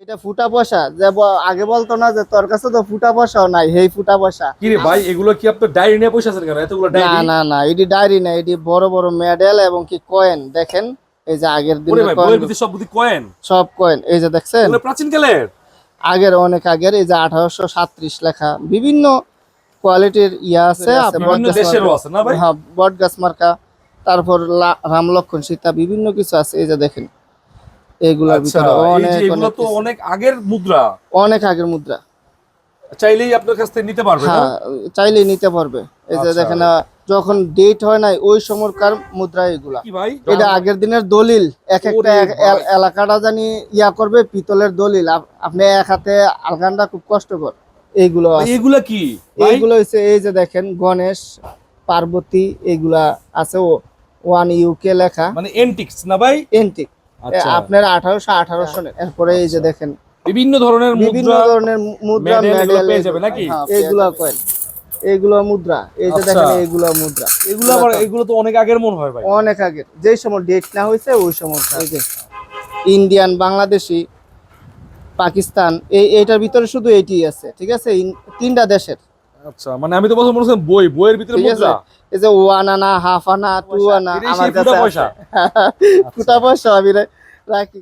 এটা ফুটা পয়সা, যে আগে বলতো না যে তোর কাছে তো ফুটা পয়সাও নাই, এই ফুটা পয়সা। কি রে ভাই, এগুলো কি আপনার ডায়েরি নিয়ে পয়সা আছেন কেন এতগুলো না ডায়েরি? না না, এটি ডায়েরি না, এটি বড় বড় মেডেল এবং কি কয়েন। দেখেন এই যে আগের ওরে দিনের ভাই, কয়েন, বইয়ের ভিতরে সব বুদ্ধি কয়েন, সব কয়েন এই যে দেখছেন, এগুলো প্রাচীন কালের। আগের অনেক আগের, এই যে 1837 লেখা, বিভিন্ন কোয়ালিটির ইয়া আছে। বিভিন্ন দেশেরও আছে না ভাই? হ্যাঁ, বট গাছ মার্কা, তারপর রাম লক্ষণ সীতা, বিভিন্ন কিছু আছে। এই যে দেখেন এগুলোর আচ্ছা, ভিতরে এই অনেক যে এগুলো অনেক তো কিছু। অনেক আগের মুদ্রা, অনেক আগের মুদ্রা। চাইলেই আপনার কাছ থেকে নিতে পারবে না? হ্যাঁ, চাইলেই নিতে পারবে। এই যে আচ্ছা। দেখেন যখন ডেট হয় নাই ওই সময়কার মুদ্রা এগুলা। কি ভাই, এটা আগের দিনের দলিল, এক একটা ওরে ভাই। এলাকাটা জানি ইয়া করবে, পিতলের দলিল। আপনি এক হাতে আলগানটা খুব কষ্টকর। এইগুলো ভাই, আছে। এগুলা কি ভাই? এইগুলো হচ্ছে এই যে দেখেন গণেশ পার্বতী, এগুলা আছে। ওয়ান ইউকে লেখা, মানে এন্টিক্স না ভাই? এন্টিক। আচ্ছা। আপনার 1818 সনের। এরপরে এই যে দেখেন বিভিন্ন ধরনের বিভিন্ন মুদ্রা, ধরনের মুদ্রা, মেডেল এগুলো মেডেল পেয়ে যাবে নাকি? এইগুলা কয়েন, এইগুলো মুদ্রা। এই যে আচ্ছা। দেখেন এইগুলো মুদ্রা। এগুলো আবার, এগুলো তো অনেক আগের মনে হয় ভাই। অনেক আগের, যেই সময় ডেট না হয়েছে ওই সময়। এই যে ইন্ডিয়ান, বাংলাদেশি, পাকিস্তান, এইটার ভিতরে শুধু এইটি আছে। ঠিক আছে, তিনটা দেশের। আচ্ছা, মানে আমি তো বলছিলাম মনে হচ্ছে বইয়ের ভিতরে ঠিক আছে, মুদ্রা। এই যে 1 আনা, হাফ আনা, 2 আনা, এটাই আমার সেই ফুটা কাছে পয়সা। আছে। ফুটা পয়সা আমি রাখি।